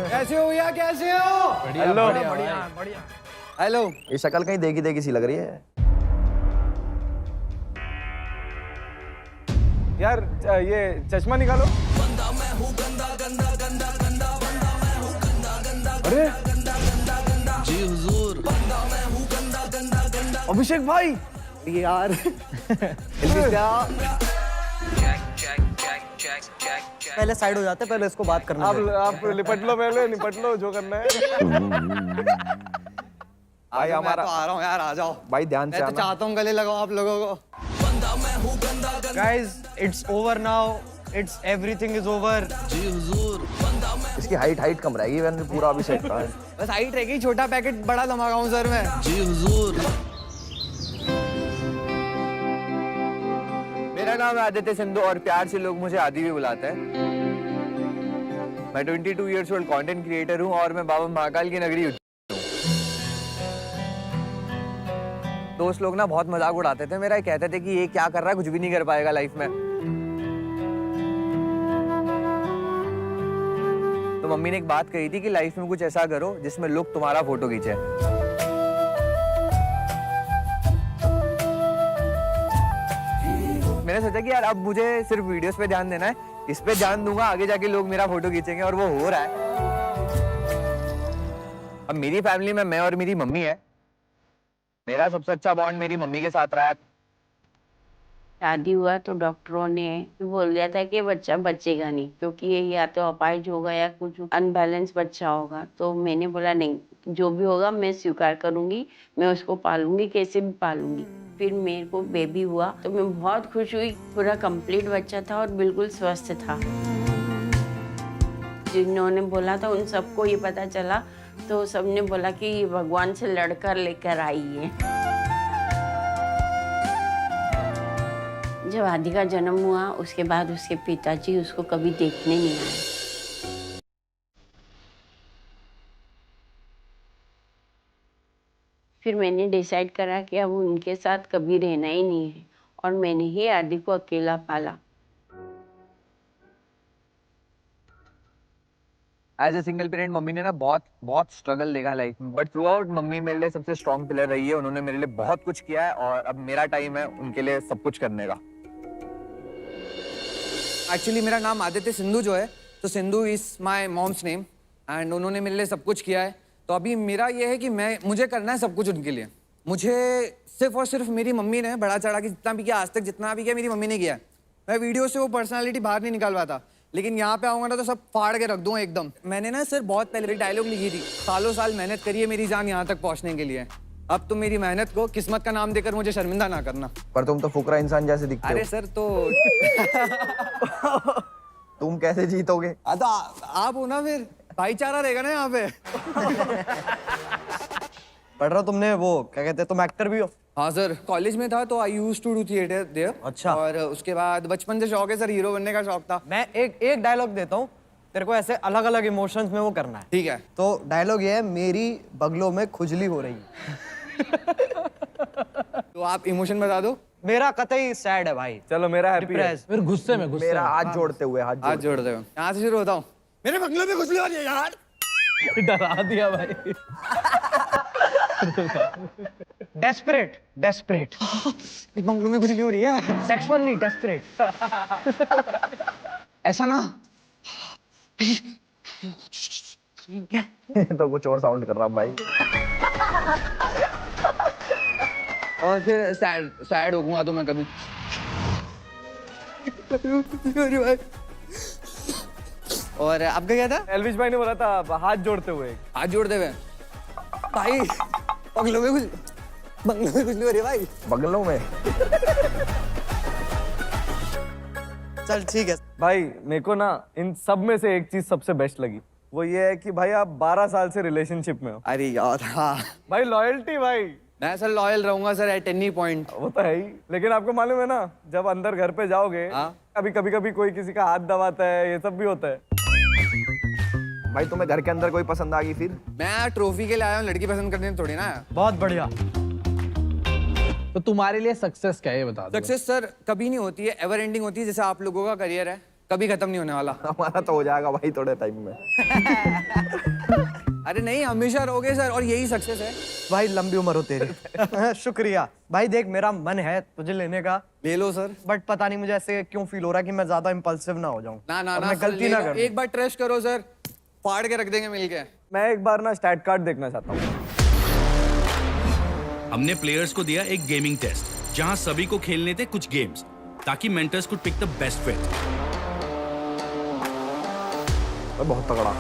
कैसे हो भैया, कैसे हो? हेलो। बढ़िया। हेलो। ये शक्ल कहीं देखी देखी सी लग रही है यार। ये चश्मा निकालो। अरे जी हुजूर। अभिषेक भाई यार पहले साइड हो जाते, पहले इसको बात करना दे। आप लिपट लो, पहले निपट लो जो करना है। भाई हमारा तो आ रहा हूँ यार, आ जाओ। भाई ध्यान से मैं तो आना। चाहता हूँ गले लगाओ आप लोगों को। Guys, it's over now. It's everything is over. जी हुजूर। इसकी हाइट कम रहेगी, मैंने पूरा अभिषेक का है। बस हाइट रहेगी, छोटा पैकेट बड़ा धमाकाऊं सर मैं। जी हुजूर। मेरा नाम है आदित्य सिंधु और प्यार से लोग मुझे आदि भी बुलाते हैं। मैं 22 इयर्स ओल्ड कंटेंट क्रिएटर हूँ और मैं बाबा महाकाल की नगरी हूँ। दोस्त लोग ना बहुत मजाक उड़ाते थे मेरा, कहते थे कि ये क्या कर रहा है, कुछ भी नहीं कर पाएगा लाइफ में। तो मम्मी ने एक बात कही थी कि लाइफ में कुछ ऐसा करो जिसमें लोग तुम्हारा फोटो खींचे। मैंने सोचा कि यार अब मुझे सिर्फ वीडियोस पे ध्यान देना है, इस पे ध्यान दूंगा, आगे जाके लोग मेरा फोटो खींचेंगे और वो हो रहा है। अब मेरी फैमिली में मैं और मेरी मम्मी है। मेरा सबसे अच्छा बॉन्ड मेरी मम्मी के साथ रहा है। शादी हुआ तो डॉक्टरों ने बोल दिया था कि बच्चा बचेगा नहीं, क्योंकि ये या तो अपाहिज होगा या कुछ अनबैलेंस बच्चा होगा। तो मैंने बोला नहीं, जो भी होगा मैं स्वीकार करूंगी, मैं उसको पालूंगी, कैसे भी पालूंगी। फिर मेरे को बेबी हुआ तो मैं बहुत खुश हुई। पूरा कंप्लीट बच्चा था और बिल्कुल स्वस्थ था। जिन्होंने बोला था उन सबको ये पता चला तो सबने बोला कि ये भगवान से लड़कर लेकर आई है। जब आदि का जन्म हुआ उसके बाद उसके पिताजी उसको कभी देखने नहीं आए। फिर मैंने डिसाइड करा कि अब उनके साथ कभी रहना ही नहीं है और मैंने ही आदि को अकेला पाला। As a single parent mummy ने ना बहुत स्ट्रगल देखा लाइफ में, बट थ्रू आउट मम्मी मेरे लिए सबसे स्ट्रॉन्ग पिलर रही है। उन्होंने मेरे लिए बहुत कुछ किया है और अब मेरा टाइम है उनके लिए सब कुछ करने का। एक्चुअली मेरा नाम आदित्य सिंधु जो है, तो Sindhu is my moms name and उन्होंने मेरे लिए सब कुछ किया है। तो अभी मेरा ये है कि मुझे करना है सब कुछ उनके लिए। मुझे सिर्फ और सिर्फ मेरी मम्मी ने बड़ा चढ़ा के जितना भी किया आज तक, जितना भी किया मेरी मम्मी ने किया है। मैं वीडियो से वो पर्सनालिटी बाहर नहीं निकाल पाता, लेकिन यहाँ पे आऊँगा ना तो सब फाड़ के रख दूँ एकदम। मैंने ना सर बहुत पहले डायलॉग लिखी थी, सालों साल मेहनत करी है मेरी जान यहाँ तक पहुँचने के लिए। अब तुम मेरी मेहनत को किस्मत का नाम देकर मुझे शर्मिंदा ना करना। पर तुम तो फुकरा इंसान जैसे दिखते अरे हो। सर तो तुम कैसे जीतोगे? तो आप हो ना, फिर भाईचारा रहेगा ना यहाँ पे। पढ़ रहा तुमने वो क्या कहते हैं, तुम एक्टर भी हो? हाँ सर, कॉलेज में था तो I used to do theatre there. अच्छा। और उसके बाद बचपन से शौक है सर, हीरो बनने का शौक था। मैं एक डायलॉग देता हूँ तेरे को, ऐसे अलग अलग इमोशंस में वो करना है। ठीक है। तो डायलॉग ये है, मेरी बगलों में खुजली हो रही है। तो आप इमोशन बता दो। मेरा कतई सैड है भाई। चलो मेरा हैप्पी है। फिर गुस्से में मेरा हाथ जोड़ते हुए हाथ जोड़ दो। यहाँ से शुरू होता हूँ। मेरे बंगले में खुजली हो रही है यार। डरा दिया भाई। डेस्परेट बंगलों में खुजली हो रही है। सेक्सुअल नहीं, डेस्परेट। ऐसा ना। तो कुछ और साउंड कर रहा भाई। और फिर सैड होऊंगा तो मैं कभी। और आपका क्या था? एल्विश भाई ने बोला था हाथ जोड़ते हुए। हाथ जोड़ते हुए भाई। बंगलों में खुजली हो रही है भाई। बगलों में। चल ठीक है भाई मेरे को ना इन सब में से एक चीज सबसे बेस्ट लगी, वो ये है कि भाई आप 12 साल से रिलेशनशिप में हो। अरे यार हाँ भाई लॉयल्टी भाई। मैं सर लॉयल रहूंगा सर एट एनी पॉइंट। वो तो है ही, लेकिन आपको मालूम है ना जब अंदर घर पे जाओगे कभी कोई किसी का हाथ दबाता है, ये सब भी होता है। भाई तुम्हें घर के अंदर कोई पसंद आ गई फिर? मैं ट्रॉफी के लिए आया हूँ, लड़की पसंद करने थोड़ी ना। बहुत बढ़िया। तो तुम्हारे लिए सक्सेस क्या है ये बता दो। सक्सेस सर कभी नहीं होती है, एवर एंडिंग होती है। जैसे आप लोगों का करियर है, कभी खत्म नहीं होने वाला। हमारा तो हो जाएगा भाई थोड़े टाइम में। अरे नहीं, हमेशा रहोगे सर, और यही सक्सेस है। भाई लंबी उम्र हो तेरी। शुक्रिया भाई। देख मेरा मन है तुझे लेने का, ले लो सर। बट पता नहीं मुझे ऐसे क्यों फील हो रहा है कि मैं ज्यादा इम्पल्सिव ना हो जाऊं। ना ना और ना मैं सर, गलती ले ना लो। करूं। एक बार ट्रस्ट करो सर, फाड़ के रख देंगे मिलके। मैं एक बार ना स्टैट कार्ड देखना चाहता हूँ। हमने प्लेयर्स को दिया एक गेमिंग टेस्ट जहां सभी को खेलने थे कुछ गेम्स ताकि mentors could pick the best fit. बहुत तगड़ा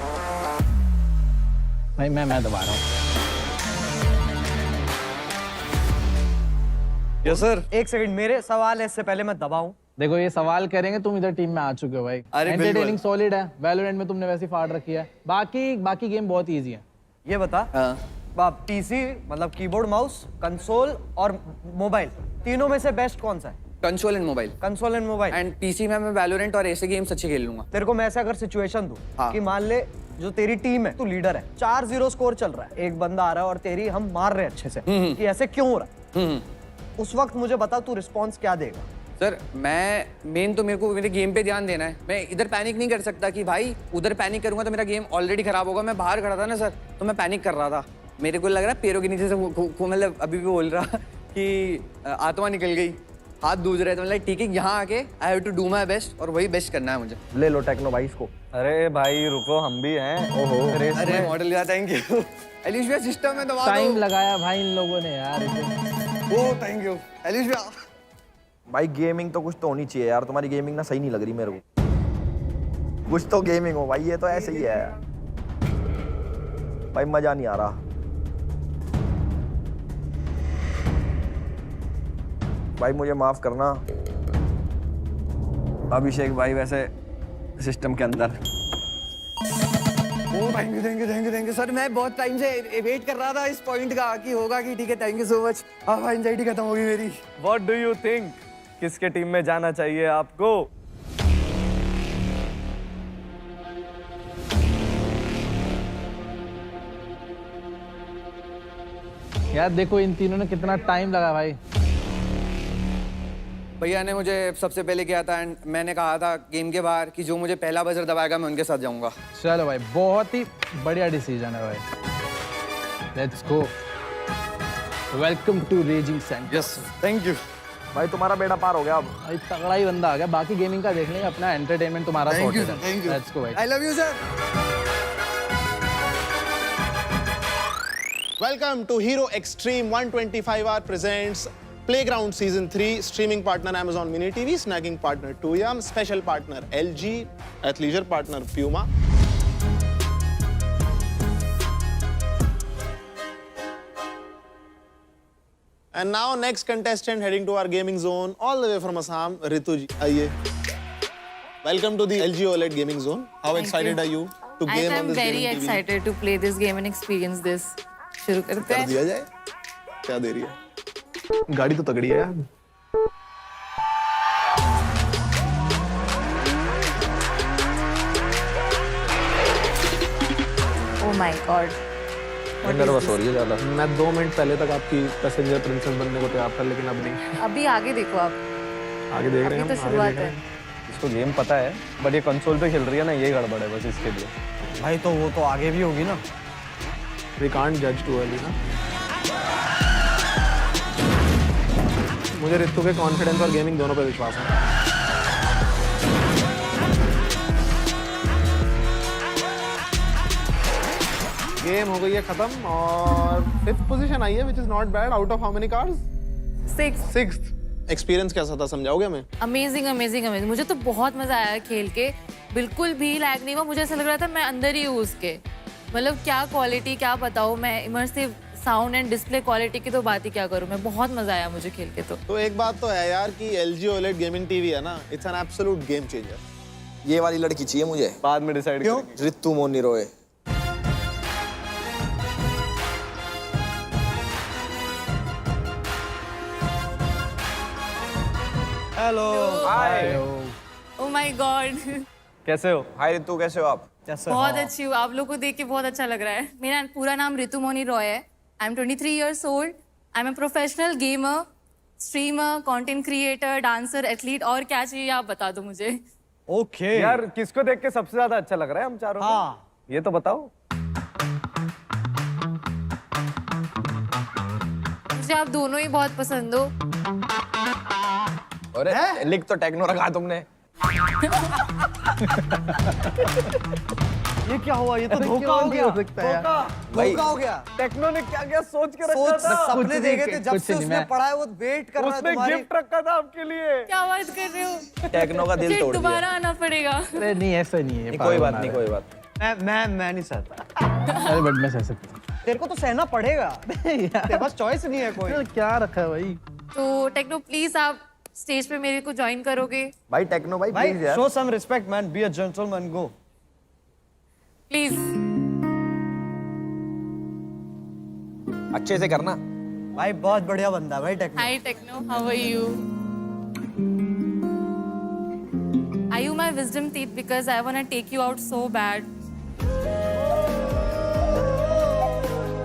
भाई मैं दबा रहा हूँ। Yes sir. एक सेकंड, मेरे सवाल है इससे पहले मैं दबाऊं। देखो ये सवाल करेंगे, तुम इधर टीम में आ चुके हो भाई। अरे एंटरटेनिंग सॉलिड है, वैलोरेंट में तुमने वैसी फाड़ रखी है। बाकी गेम बहुत इजी है। ये बता, पीसी मतलब कीबोर्ड माउस, कंसोल और मोबाइल, तीनों में से बेस्ट कौन सा है? Console and mobile. Console and mobile. And PC में मैं वैलोरेंट और ऐसे गेम्स अच्छे खेल लूंगा। तेरे को मैं ऐसे अगर सिचुएशन दूं हाँ। कि मान ले जो तेरी टीम है, तू लीडर है, 4-0 स्कोर चल रहा है, एक बंदा आ रहा है और तेरी हम मार रहे हैं अच्छे से, कि ऐसे क्यों हो रहा है? उस वक्त मुझे बता तू रिस्पॉन्स क्या देगा? सर मैं मेन तो मेरे को मेरे गेम पे ध्यान देना है। मैं इधर पैनिक नहीं कर सकता कि भाई उधर पैनिक करूंगा तो मेरा गेम ऑलरेडी खराब होगा। मैं बाहर खड़ा था ना सर, तो मैं पैनिक कर रहा था। मेरे को लग रहा है पैरों के नीचे से मतलब अभी भी बोल रहा कि आत्मा निकल गई, हाथ दूज रहे थे। मतलब ठीक है, यहाँ आके I have to do my best, और वही बेस्ट करना है मुझे। ले लो टेक्नो भाई इसको। अरे भाई रुको, हम भी हैं। ओहो अरे मॉडल यार, थैंक यू। एलिश भैया सिस्टम में दबा दो। टाइम लगाया भाई इन लोगों ने यार। ओ थैंक यू एलिश भैया। भाई गेमिंग तो कुछ तो होनी चाहिए यार। तुम्हारी गेमिंग ना सही नहीं लग रही मेरे को। कुछ तो गेमिंग हो भाई, ये तो ऐसे ही है भाई, मजा नहीं आ रहा। भाई मुझे माफ करना अभिषेक भाई, वैसे सिस्टम के अंदर। Oh thank you thank you thank you thank you sir. मैं बहुत टाइम से वेट कर रहा था इस पॉइंट का कि होगा कि ठीक है। Thank you so much. अब एंजाइटी खत्म होगी मेरी। व्हाट डू यू थिंक, किसके टीम में जाना चाहिए आपको? यार देखो इन तीनों ने कितना टाइम लगा भाई। भैया ने मुझे सबसे पहले किया था, एंड मैंने कहा था गेम के बाहर कि जो मुझे पहला बजर दबाएगा मैं उनके साथ जाऊंगा। चलो भाई, बहुत ही बढ़िया डिसीजन है भाई। Let's go. Welcome to raging sand. Yes thank you भाई तुम्हारा बेड़ा पार हो गया अब। भाई तगड़ा ही बंदा आ गया। बाकी गेमिंग का देख लेंगे, अपना एंटरटेनमेंट तुम्हारा सॉर्टेड है। Thank you. लेट्स गो भाई। I love you sir. Welcome to Hero Extreme 125R presents Playground Season 3. Streaming partner Amazon Mini TV, snagging partner Tuyam, special partner LG, athleisure partner Puma. And now next contestant heading to our gaming zone all the way from Assam, Ritu ji. Aiye. Welcome to the LG OLED gaming zone. How excited are you to game on I'm this very gaming TV? excited to play this game and experience this. शुरू करते कर हैं। दिया जाए? क्या दे रही है? गाड़ी तो तगड़ी है यार। Oh my God. नर्वस हो रही है ज्यादा। मैं 2 मिनट पहले तक आपकी पैसेंजर प्रिंसेस बनने को तैयार था, लेकिन अब नहीं। अभी आगे देखो आप। आगे देख रहे अभी हैं तो हम, आगे शुरुआत देख रहे है। हैं। इसको गेम पता है, बट ये कंसोल पे खेल रही है ना, ये गड़बड़ है बस इसके लिए। भाई तो वो तो आगे भी होगी ना। We can't judge too early ना। मुझे रितु के कॉन्फिडेंस और गेमिंग दोनों पे विश्वास है। गेम हो गई है खत्म और 5th पोजीशन आई है, which is not bad. Out of how many cars? 6th. Experience कैसा था, समझाओगे हमें? Amazing amazing amazing. मुझे तो बहुत मजा आया खेल के, बिल्कुल भी लैग नहीं हुआ। मुझे ऐसा लग रहा था मैं अंदर ही हूँ उसके। मतलब क्या क्वालिटी, क्या बताऊँ मैं। Immersive sound and display quality की तो बात ही क्या करूँ मैं। बहुत मजा आया मुझे खेल के। तो एक बात तो है यार कि LG OLED गेमिंग टीवी है ना, it's an absolute game changer. ये वाली लड़की चाहिए मुझे। बाद में डिसाइड क्यों? रितु मोनी रोए। Hello hi. Oh my God. कैसे हो? हाय रितु, कैसे हो आप? बहुत अच्छी हूँ। आप लोग को देख के बहुत अच्छा लग रहा है। मेरा पूरा नाम रितु मोनी रॉय है। I am 23 years old. I am a professional gamer, streamer, content creator, dancer, athlete, और क्या चाहिए आप बता दो मुझे। ओके यार किसको देख के सबसे ज्यादा अच्छा लग रहा है हम चारों में? हाँ ये तो बताओ। मुझे आप दोनों ही बहुत पसंद हो। अरे लिख तो टेक्नो रखा तुमने। ये क्या हुआ? ये तो धोखा हो गया। धोखा हो गया। टेक्नो ने क्या क्या सोच के रखा सोच था? सपने देखे थे जब से उसने पढ़ा है, वो वेट कर रहा है उसने तुम्हारी। गिफ्ट रखा था आपके लिए। क्या बात कर रहे हो? टेक्नो का दिल मुझे तोड़ दिया। दोबारा आना पड़ेगा। अरे नहीं ऐसा नहीं है, कोई बात नहीं, कोई बात मैं नहीं सहता। अरे बट मैं सह सकता हूँ। तेरे को तो सहना पड़ेगा। तेरे पास चॉइस नहीं है कोई। क्या रखा है भाई? तो टेक्नो प्लीज आप स्टेज पे मेरे को ज्वाइन करोगे भाई टेक्नो भाई भाई प्लीज यार। Show some respect man, be a gentleman, go. Please. अच्छे से करना भाई बहुत बढ़िया बंदा है भाई Techno. Hi Techno, how are you? Are you my wisdom teeth? Because I wanna take you out so bad.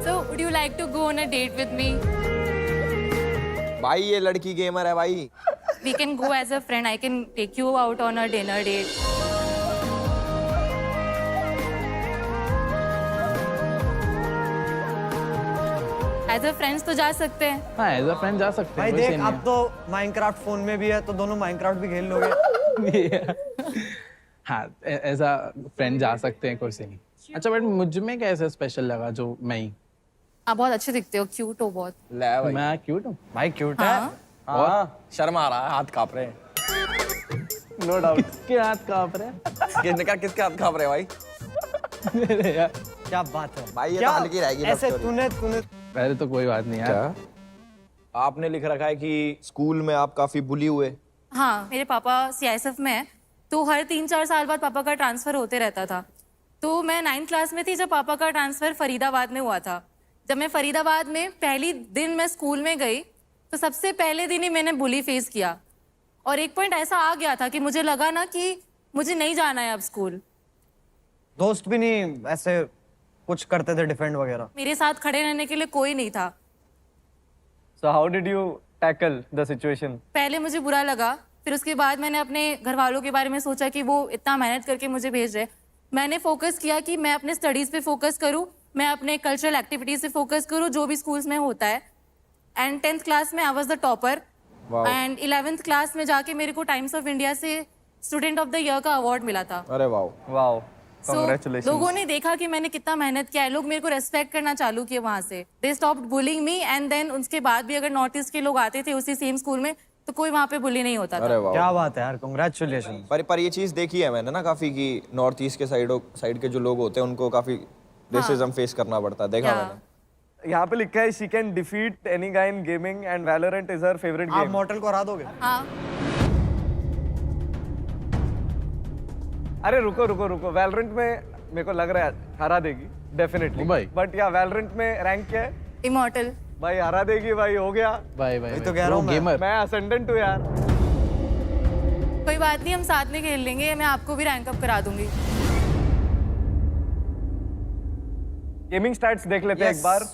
So would you like to go on a date with me? भाई ये लड़की गेमर है भाई। We can go as a friend. I can take you out on a dinner date. As a friends तो जा सकते हैं। हाँ एज अ फ्रेंड जा सकते भाई हैं। देख अब तो माइनक्राफ्ट फोन में भी है, तो दोनों माइनक्राफ्ट भी खेल लोगे। हाँ एज अ फ्रेंड जा सकते हैं, कोई से नहीं। अच्छा बट मुझ में क्या ऐसा स्पेशल लगा जो मैं ही? आप बहुत अच्छे दिखते हो, क्यूट हो बहुत। ले भाई। मैं क्यूट हूँ? भाई क्यूट है। हाँ शर्म आ रहा है, हाथ कांप रहे हैं। No doubt. किसके हाथ कांप रहे हैं? किसके हाथ कांप रहे हैं भाई? मेरे यार। क्या बात है भाई ये क्या? तो हल्की रहेगी ऐसे लव स्टोरी। तूने पहले तो कोई बात नहीं यार। क्या आपने लिख रखा है कि स्कूल में आप काफी बुली हुए? हाँ, मेरे पापा CISF में है, तो हर 3-4 साल बाद पापा का ट्रांसफर होते रहता था। तो मैं 9th क्लास में थी जब पापा का ट्रांसफर फरीदाबाद में हुआ था। जब मैं फरीदाबाद में पहली दिन मैं स्कूल में गई, तो सबसे पहले दिन ही मैंने बुली फेस किया। और एक पॉइंट ऐसा आ गया था कि मुझे लगा ना कि मुझे नहीं जाना है अब स्कूल। दोस्त भी नहीं ऐसे कुछ करते थे डिफेंड वगैरह? मेरे साथ खड़े रहने के लिए कोई नहीं था। So how did you tackle the situation? पहले मुझे बुरा लगा, फिर उसके बाद मैंने अपने घर वालों के बारे में सोचा कि वो इतना मेहनत करके मुझे भेज रहे। मैंने फोकस किया कि मैं अपने स्टडीज़ पे फोकस करूँ, मैं अपने कल्चरल एक्टिविटीज़ पे फोकस करूँ, जो भी स्कूल्स में होता है। एंड 10th क्लास में I was the topper. And 11th class में जाके मेरे को टाइम्स ऑफ इंडिया से स्टूडेंट ऑफ द ईयर का अवार्ड मिला था। अरे वाओ वाओ, So, कांग्रेचुलेशंस। लोगों ने देखा कि मैंने कितना मेहनत किया है, लोग मेरे को रेस्पेक्ट करना चालू किए वहां से। They stopped bullying me and then उसके बाद भी अगर नॉर्थ ईस्ट के लोग आते थे उसी सेम स्कूल में, तो कोई वहां पे बुली नहीं होता अरे था। वाओ। क्या बात है यार, कांग्रेचुलेशन। पर ये चीज देखी है मैंने ना काफी कि नॉर्थ ईस्ट के साइड के जो लोग होते हैं उनको काफी रेसिज्म फेस करना पड़ता है, देखा Yeah. मैंने। यहाँ पे लिखा है she can defeat any guy in gaming and Valorant is her favorite आप game. मॉर्टल को हरा दोगे? हाँ, अरे रुको रुको रुको, Valorant में मेरे को लग रहा है हरा देगी डेफिनेटली। ओ भाई। बट या Valorant में रैंक क्या है? इमॉर्टल। भाई हरा देगी भाई, हो गया। भाई भाई तो कह रहा हूँ मैं। गेमर। मैं असेंडेंट हूँ यार। कोई बात नहीं, हम साथ में खेल लेंगे, मैं आपको भी रैंक अप करा दूंगी। गेमिंग स्टैट्स देख लेते हैं एक बार।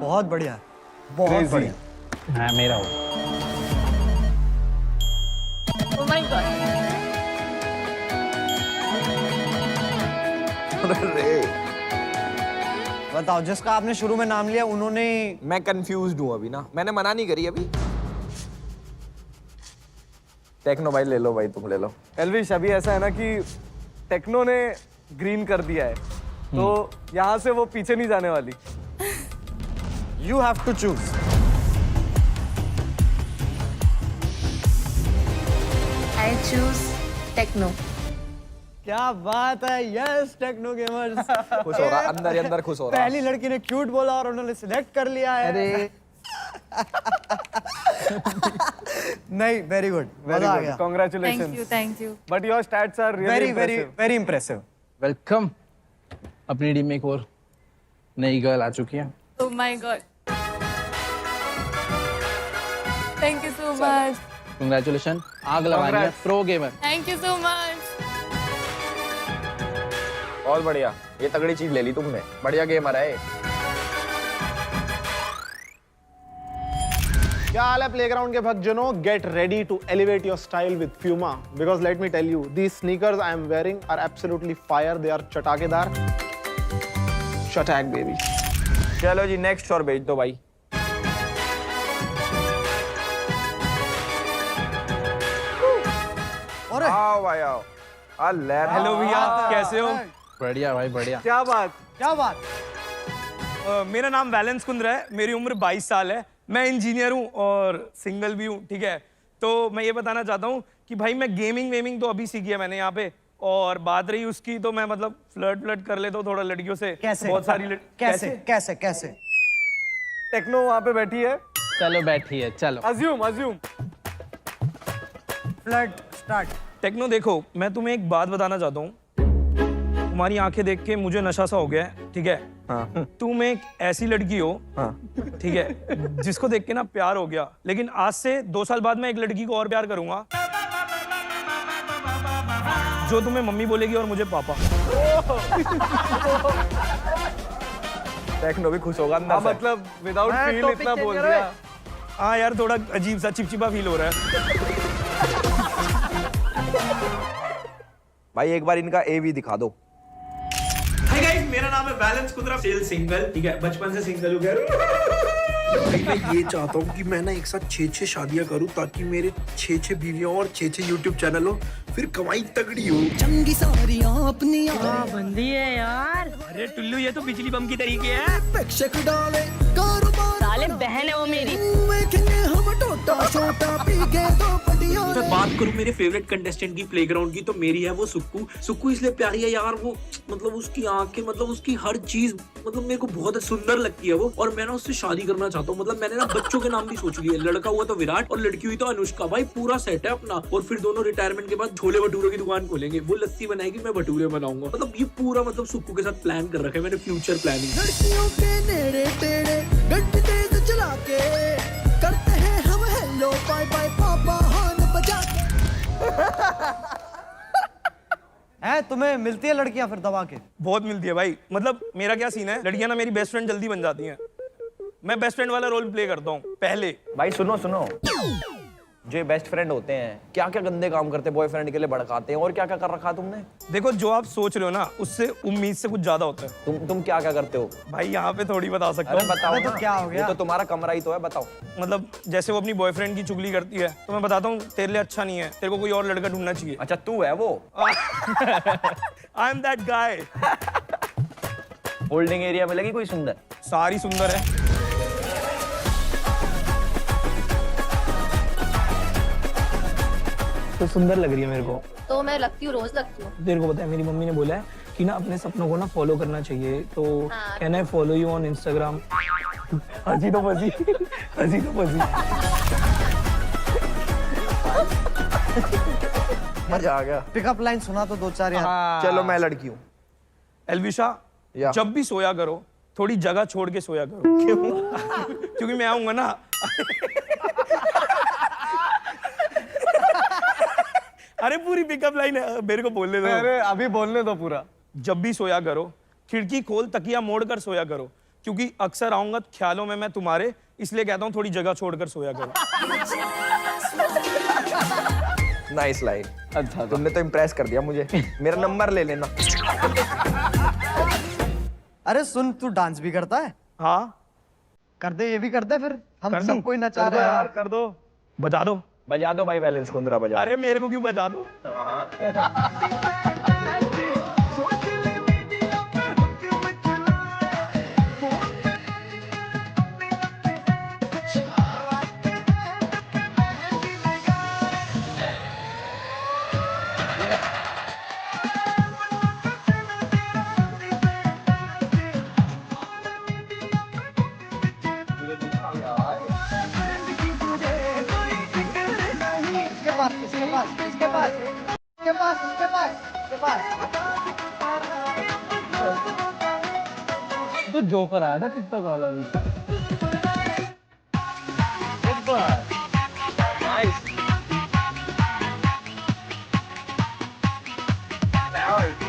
बहुत बढ़िया, बहुत बढ़िया। हाँ मेरा हो। Oh my God. बताओ, जिसका आपने शुरू में नाम लिया उन्होंने। मैं कंफ्यूज्ड हूँ अभी ना, मैंने मना नहीं करी अभी। टेक्नो भाई ले लो भाई, तुम ले लो। एल्विश, अभी ऐसा है ना कि टेक्नो ने ग्रीन कर दिया है, तो यहाँ से वो पीछे नहीं जाने वाली। You have to choose. I choose Techno. क्या बात है, यस टेक्नो गेमर्स। खुश हो रहा, अंदर ही अंदर खुश हो रहा। पहली लड़की ने क्यूट बोला और उन्होंने सिलेक्ट कर लिया है। अरे नहीं, वेरी गुड, मजा आ गया। Congratulations. Thank you. But your stats are really very very impressive. Very impressive. Welcome. अपनी टीम में एक और नई गर्ल आ चुकी है। Oh my God. Thank you so much. Congratulation, आग लगानी है, pro gamer. Thank you so much. बहुत बढ़िया, ये तगड़ी चीज ले ली तुमने, बढ़िया गेमर है। क्या हाल है प्लेग्राउंड के भक्तजनों? Get ready to elevate your style with Puma because let me tell you these sneakers I am wearing are absolutely fire. They are चटाकेदार. चटैक बेबी. चलो जी नेक्स्ट और भेज दो भाई. अरे आओ भाई आओ. हेलो भैया, कैसे हो? बढ़िया भाई बढ़िया. क्या बात. क्या बात. मेरा नाम वैलेंस कुंद्रा है, मेरी उम्र 22 साल है, मैं इंजीनियर हूँ और सिंगल भी हूँ, ठीक है. तो मैं ये बताना चाहता हूँ कि भाई मैं गेमिंग वेमिंग तो अभी सीखी है मैंने यहाँ पे, और बात रही उसकी तो मैं मतलब फ्लर्ट कर लेता हूँ थोड़ा लड़कियों से. कैसे? बहुत सारी कैसे कैसे कैसे. टेक्नो वहाँ पे बैठी है. चलो बैठिए चलो. अज्यूम. Flirt start. टेक्नो देखो, मैं तुम्हें एक बात बताना चाहता हूँ. तुम्हारी आंखें देख के मुझे नशा सा हो गया है, ठीक है. हाँ. तुम एक ऐसी लड़की हो, हाँ. ठीक है, जिसको देख के ना प्यार हो गया. लेकिन आज से 2 साल बाद मैं एक लड़की को और प्यार करूंगा जो तुम्हें मम्मी बोलेगी और मुझे पापा. टेक्नो भी खुश होगा अंदर से. मतलब विदाउट फील इतना बोल दिया. हाँ यार, थोड़ा अजीब सा चिपचिपा फील हो रहा है. भाई एक बार इनका ए भी दिखा दो. हाय गाइस, मेरा नाम है वैलेंस कुंद्रा. स्टिल सिंगल, ठीक है, बचपन से सिंगल हो गया. मैं ये चाहता हूँ कि मैं ना एक साथ 6 शादियां करूँ ताकि मेरे 6 बीवियां और 6 यूट्यूब चैनल हो, फिर कमाई तगड़ी हो. चंगी सारी अपनी बंदी है यार. अरे टुल्लू, ये तो बिजली बम की तरीके है. प्रेक्षक डाले कारोबार साले बहन है वो मेरी. हम टोटा छोटा पी गए तो बढ़िया. मैं बात करूँ मेरे फेवरेट कंटेस्टेंट की प्लेग्राउंड की, तो मेरी है वो सुक्कू. सुक्कू इसलिए प्यारी है यार, वो मतलब उसकी आंखें, मतलब उसकी हर चीज मतलब मेरे को बहुत सुंदर लगती है वो. और मैं ना उससे शादी करना चाहता हूँ. मतलब मैंने ना बच्चों के नाम भी सोच लिए. लड़का हुआ तो विराट और लड़की हुई तो अनुष्का. भाई पूरा सेट है अपना. और फिर दोनों रिटायरमेंट के बाद छोले भटूरे की दुकान खोलेंगे. वो लस्सी बनाएगी, मैं भटूरे बनाऊंगा. मतलब ये पूरा मतलब सुक्कू के साथ प्लान कर रखा है मैंने, फ्यूचर प्लानिंग. लड़कियों के नेड़े टेढ़े गड्डी तेज चला के करते हैं हम हेलो बाय बाय पापा हॉर्न बजा के. है तुम्हें मिलती है लड़कियां फिर दबा के? बहुत मिलती है भाई. मतलब मेरा क्या सीन है, लड़कियां ना मेरी बेस्ट फ्रेंड जल्दी बन जाती हैं. मैं बेस्ट फ्रेंड वाला रोल प्ले करता हूँ पहले. भाई सुनो सुनो, जो ये बेस्ट फ्रेंड होते हैं क्या क्या गंदे काम करते हैं, बॉयफ्रेंड के लिए भड़काते हैं, और क्या क्या कर रखा तुमने? देखो, जो आप सोच रहे हो ना उससे उम्मीद से कुछ ज्यादा होता है. तुम क्या क्या करते हो भाई यहाँ पे थोड़ी बता सकता अरे हूँ. बताओ तो ना. क्या हो गया? ये तो तुम्हारा कमरा ही तो है, बताओ. मतलब जैसे वो अपनी बॉयफ्रेंड की चुगली करती है तो मैं बताता हूँ तेरे लिए अच्छा नहीं है, तेरे को कोई और लड़का ढूंढना चाहिए. अच्छा तू है वो? I am that guy. Holding area में लगी कोई सुंदर? सारी सुंदर है. तो सुंदर लग रही है मेरे को. तो मैं लगती हूँ, रोज लगती हूँ. तेरे को पता है मेरी मम्मी ने बोला है कि ना अपने सपनों को ना फॉलो करना चाहिए. तो can I follow you on Instagram? हंसी तो फंसी. मजा आ गया. पिकअप लाइन सुना तो 2-4 यार. चलो मैं लड़की हूँ. एलविशा, या. जब भी सोया करो थोड़ी जगह छोड़ के सोया करो. क्यों? क्योंकि मैं आऊंगा ना. अरे पूरी पिकअप लाइन मेरे को बोलने दो. अरे अभी बोलने दो पूरा. जब भी सोया करो खिड़की खोल तकिया मोड़ कर सोया करो, क्योंकि अक्सर आऊंगा ख्यालों में मैं तुम्हारे, इसलिए कहता हूँ थोड़ी जगह छोड़कर सोया करो. Nice line. अच्छा तुमने तो इम्प्रेस कर दिया मुझे. मेरा नंबर ले लेना. अरे सुन, तू डांस भी करता है? हाँ कर दे, ये भी कर दे फिर. हम कर सब दूं? कोई नचा कर दो रहे हैं यार, कर दो. बजा दो. बजा दो भाई वैलेंस कुंद्रा, बजा. अरे मेरे को क्यों बजा दो. तो जोकर आया था कितना वाला भी.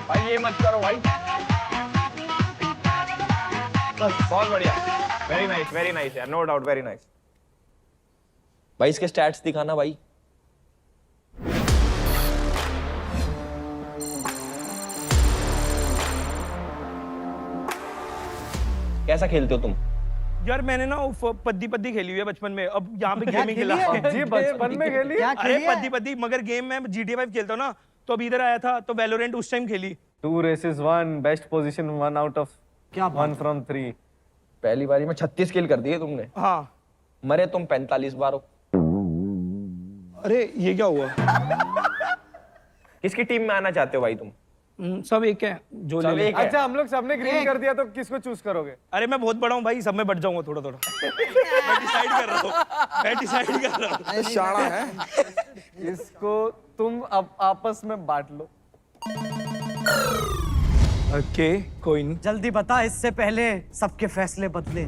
भाई ये मत करो भाई. बस बहुत बढ़िया. वेरी नाइस यार, नो डाउट, वेरी नाइस. भाई इसके स्टैट्स दिखाना भाई। कैसा खेलते हो तुम? यार मैंने ना पद्दी पद्दी खेली हुई है बचपन में, अब यहाँ पे गेमिंग खेला जी बचपन में खेली? अरे पद्दी पद्दी, मगर गेम में GTA 5 खेलता हूँ ना, तो अब इधर आया था तो वैलोरेंट उस टाइम खेली। 2 races 1 best position 1 out of क्या 1 from 3। पहली बारी में 36 किल कर दिए तुमने। हाँ मरे तुम 45 बार हो। अरे ये क्या हुआ? किसकी टीम में आना चाहते हो भाई तुम? सब एक है जो सब ले एक है। अच्छा हम लोग सबने ग्रीन कर दिया तो किसको चूज करोगे? अरे मैं बहुत बड़ा हूँ भाई, सब में बढ़ जाऊंगा थोड़ा थोड़ा। मैं डिसाइड कर रहा हूँ, मैं डिसाइड कर रहा हूँ। शाना है। इसको तुम अब आपस में बांट लो। ओके कोई नहीं। जल्दी बता इससे पहले सबके फैसले बदले।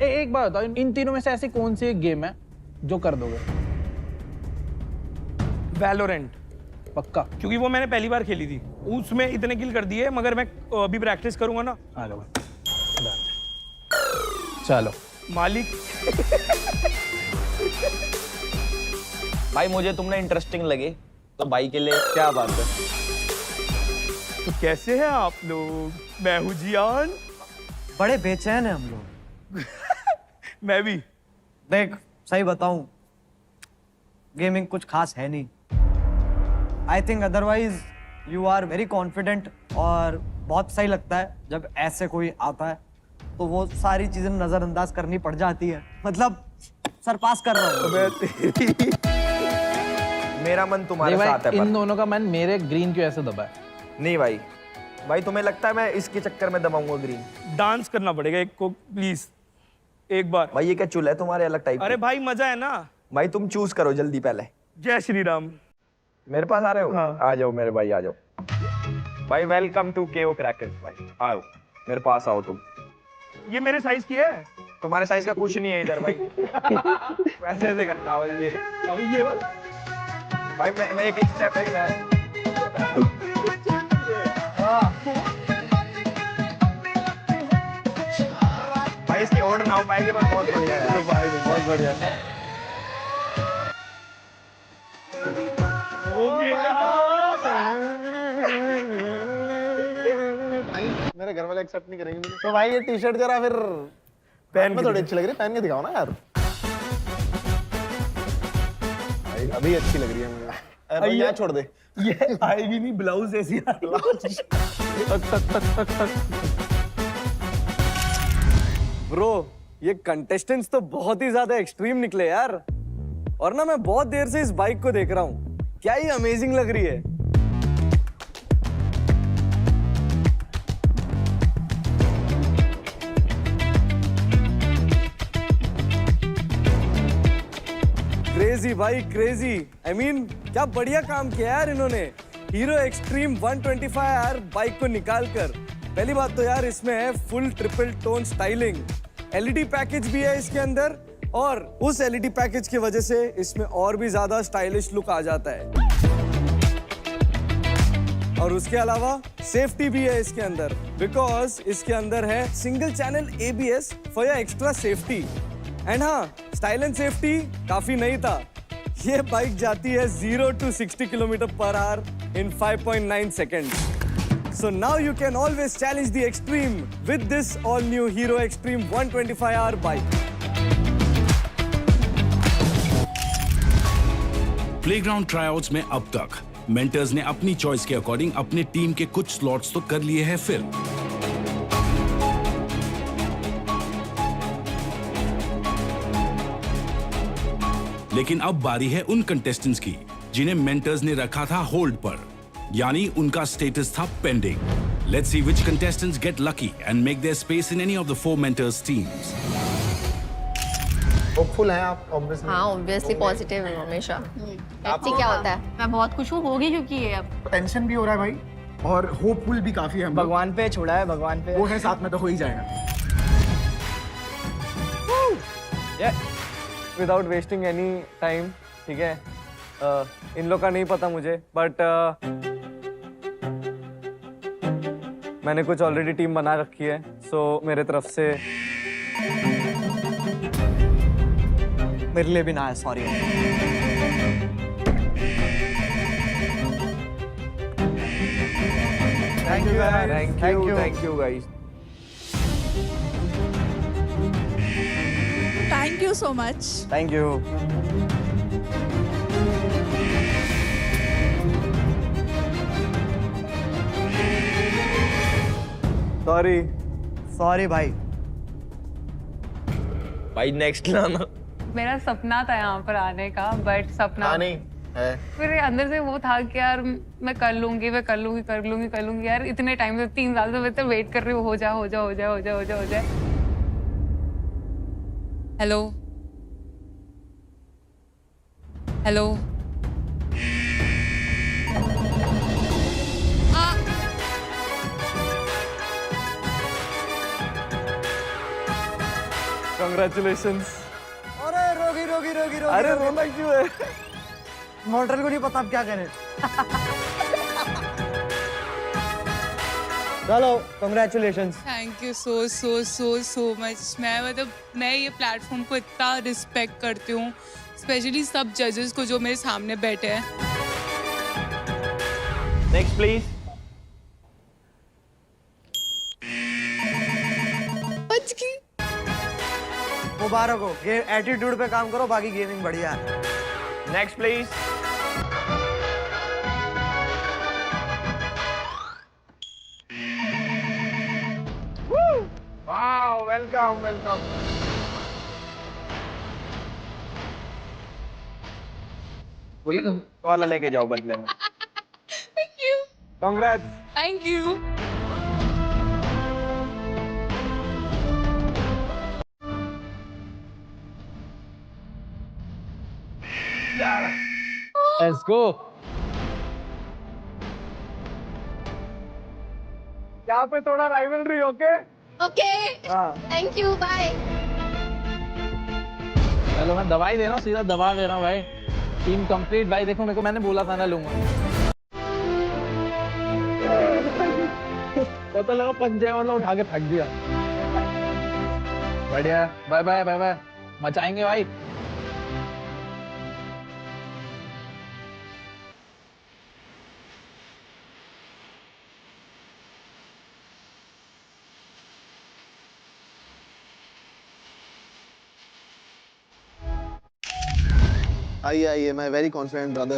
एक बात बताओ, इन तीनों में से ऐसी कौन सी एक गेम है जो कर दोगे? वैलोरेंट पक्का? क्योंकि वो मैंने पहली बार खेली थी, उसमें इतने किल कर दिए, मगर मैं अभी प्रैक्टिस करूंगा ना। आ जाओ चलो मालिक। भाई मुझे तुमने इंटरेस्टिंग लगे तो भाई के लिए क्या बात है। तो कैसे हैं आप लोग? मैं हूँ जियान। बड़े बेचैन हैं हम लोग। मैं भी। देख सही बताऊं, गेमिंग कुछ खास है नहीं। I think otherwise you are very confident, और बहुत सही लगता है जब ऐसे कोई आता है तो वो सारी चीजें नजरअंदाज करनी पड़ जाती है। मतलब सरपास कर रहा हूँ। मेरा मन तुम्हारे भाई, साथ है इन पर। दोनों का मन मेरे ग्रीन क्यों ऐसे दबा है? नहीं भाई, भाई तुम्हें लगता है मैं इसके चक्कर में दबाऊंगा ग्रीन? डांस करना पड़ेगा एक को प्लीज, एक बार। भाई ये क्या चुल है तुम्हारे अलग टाइप? अरे भाई मजा है ना। भाई तुम चूज करो जल्दी पहले। जय श्री राम। मेरे पास आ रहे हो? हाँ। आ जाओ मेरे भाई, आ जाओ भाई। वेलकम टू केओ क्रैकर्स भाई। आओ मेरे पास आओ तुम। ये मेरे साइज की है? तुम्हारे साइज का कुछ नहीं है इधर भाई। वैसे ऐसे करता हूँ ये भाई। मैं एक स्टेप है। भाई इसकी ओढ़ ना हो पाएगी पर बहुत बढ़िया है भाई, बहुत बढ़िया। मेरे घर वाले एक्सेप्ट नहीं करेंगे मुझे। तो भाई ये टी-शर्ट जरा फिर पहन में थोड़ी अच्छी लग रही है, पहन के दिखाओ ना यार। भाई अभी अच्छी लग रही है मुझे। अरे यहाँ छोड़ दे। ये आएगी नहीं, ब्लाउज ऐसी ब्रो ये कंटेस्टेंट्स तो बहुत ही ज्यादा एक्सट्रीम निकले यार। और ना मैं बहुत देर से इस बाइक को देख रहा हूँ, क्या ही अमेजिंग लग रही है। क्रेजी भाई क्रेजी। आई मीन क्या बढ़िया काम किया यार इन्होंने हीरो एक्सट्रीम 125R बाइक को निकालकर। पहली बात तो यार इसमें है full triple tone styling, LED package भी है इसके अंदर, और उस एलईडी पैकेज की वजह से इसमें और भी ज्यादा स्टाइलिश लुक आ जाता है। और उसके अलावा सेफ्टी भी है इसके अंदर, बिकॉज इसके अंदर है single channel ABS for your extra safety. And हाँ, स्टाइल एंड सेफ्टी काफी नहीं था, ये बाइक जाती है 0 to 60 km/h in 5.9 seconds. So now you can always challenge the extreme with this all-new Hero Extreme 125R bike. Playground tryouts में अब तक मेंटर्स ने अपनी चॉइस के अकॉर्डिंग अपने टीम के कुछ स्लॉट्स तो कर लिए हैं फिल। लेकिन अब बारी है उन कंटेस्टेंट्स की जिन्हें मेंटर्स ने रखा था होल्ड पर, यानी उनका स्टेटस था pending. Let's see which contestants get lucky and make their space in any of the 4 mentors teams. Hopeful हैं आप ऑब्वियसली? हाँ ऑब्वियसली पॉजिटिव है हमेशा। आपको क्या होता है? मैं बहुत खुश हूँ, होगी क्योंकि ये अब टेंशन भी हो रहा है भाई, और होपफुल भी काफी है। भगवान पे छोड़ा है, भगवान पे वो है साथ में तो हो ही जाएगा। विदाउट वेस्टिंग एनी टाइम, ठीक है। इन लोग का नहीं पता मुझे, बट मैंने कुछ ऑलरेडी टीम बना रखी है, सो मेरे तरफ से मेरे लिए भी ना है, sorry. Thank you thank you guys. Thank you so much. Thank you. Sorry sorry भाई। भाई नेक्स्ट लाना। मेरा सपना था यहाँ पर आने का, बट सपना नहीं है। फिर अंदर से वो था कि यार मैं कर लूंगी यार। इतने टाइम से 3 साल से मैं तो वेट कर रही हूँ, हो जाए। Hello Congratulations। अरे रोगी। अरे रोना क्यों है? मॉडल को नहीं पता अब क्या करें। चलो congratulations। Thank you so much. मैं ये प्लेटफॉर्म को इतना रिस्पेक्ट करती हूँ, स्पेशली सब जजेस को जो मेरे सामने बैठे हैं। Next please. मुबारक हो। एटीट्यूड पे काम करो, बाकी गेमिंग बढ़िया है। Next please. Wow, welcome. वाला लेके जाओ बदले में। Thank you. Congrats. Thank you. Let's go. यहाँ पे थोड़ा rivalry, okay? Okay, thank you, bye. चलो मैं दवाई दे रहा हूँ, सीधा दबा दे रहा हूँ भाई। टीम कंप्लीट भाई। देखो मेरे को, मैंने बोला था ना लूंगा। पता लगा पंजे वाला उठा के फेंक दिया। बढ़िया। बाय। मचाएंगे भाई। आइए, मैं very confident brother.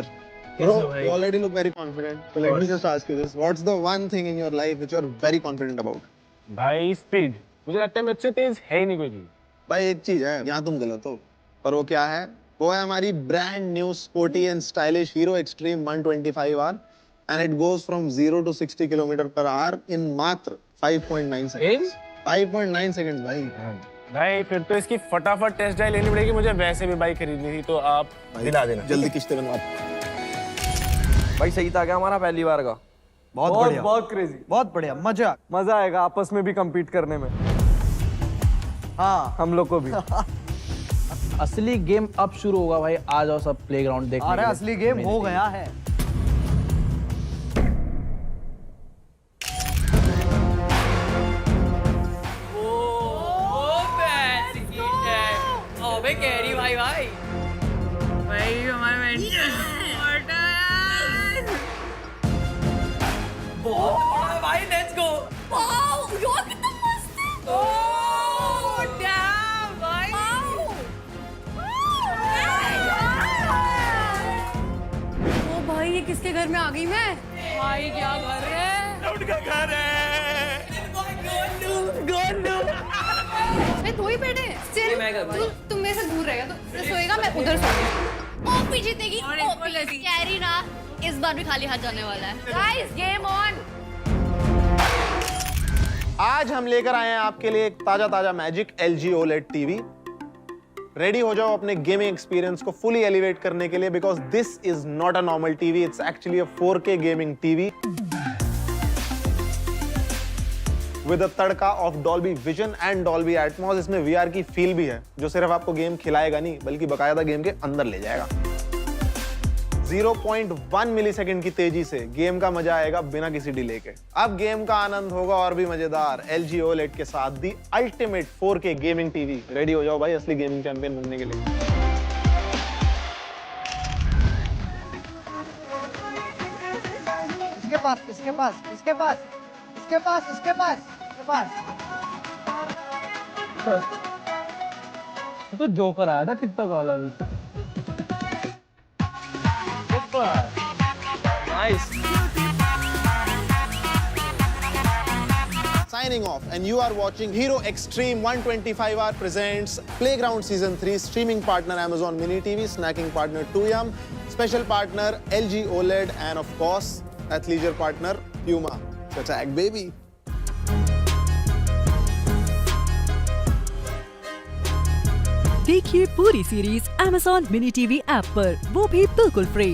Bro, you already look very confident. So let me just ask you this: what's the one thing in your life which you are very confident about? भाई स्पीड। मुझे लगता है मुझसे तेज है ही नहीं कोई चीज। भाई एक चीज है, यहाँ तुम गलत हो, पर वो क्या है? वो है हमारी brand new sporty and stylish Hero Extreme 125R, and it goes from 0 to 60 km/h in मात्र 5.9 seconds. 5.9 seconds भाई। भाई फिर तो इसकी फटाफट टेस्ट ड्राइव लेनी पड़ेगी। मुझे वैसे भी बाइक खरीदनी थी, तो आप दिला देना। जल्दी किस्तें बनवा। भाई सही था क्या हमारा पहली बार का? बहुत क्रेजी, बहुत बढ़िया, मजा आएगा आपस में भी compete करने में। हाँ, हम लोग को भी। असली गेम अब शुरू होगा भाई। आ जाओ सब प्लेग्राउंड देखने। अरे असली गेम हो गया है। अबे कैरी भाई हमारे मेंटर बहुत बड़ा भाई। Let's go. वाओ, यार कितना मस्त है। ओह डैम भाई। ओ भाई, ये किसके घर में आ गई मैं? भाई क्या घर है? उनका घर है। गोलू। मैं दो ही बेटे। तुम मेरे से दूर रहेगा तो सोएगा, मैं उधर सोऊंगी। ओ पीछे देगी। कैरी ना इस बार भी खाली हाथ जाने वाला है। Guys, game on. आज हम लेकर आए हैं आपके लिए एक ताजा magic LG OLED TV. Ready हो जाओ अपने गेमिंग एक्सपीरियंस को फुली एलिवेट करने के लिए, because this is not a normal TV, it's actually a 4K gaming TV with a tadka of Dolby vision and Dolby Atmos. इसमें VR की feel भी है, जो सिर्फ आपको गेम खिलाएगा नहीं, बल्कि बकायदा गेम के अंदर ले जाएगा। 0.1 मिलीसेकंड की तेजी से गेम का मजा आएगा बिना किसी डिले के। अब गेम का आनंद होगा और भी मजेदार LG OLED के साथ the ultimate 4K gaming TV. Ready हो जाओ भाई असली गेमिंग चैंपियन बनने के लिए। पास इसके पास इसके पास इसके पास इसके पास इसके पास तो जोकर आया था टिकटॉक वाला भी nice Signing off, and you are watching Hero Extreme 125R presents Playground Season 3. Streaming partner Amazon Mini TV, snacking partner 2Yum, special partner LG OLED, and of course athleisure partner Puma. Attack baby. देखिए पूरी series Amazon Mini TV app पर, वो भी बिल्कुल free.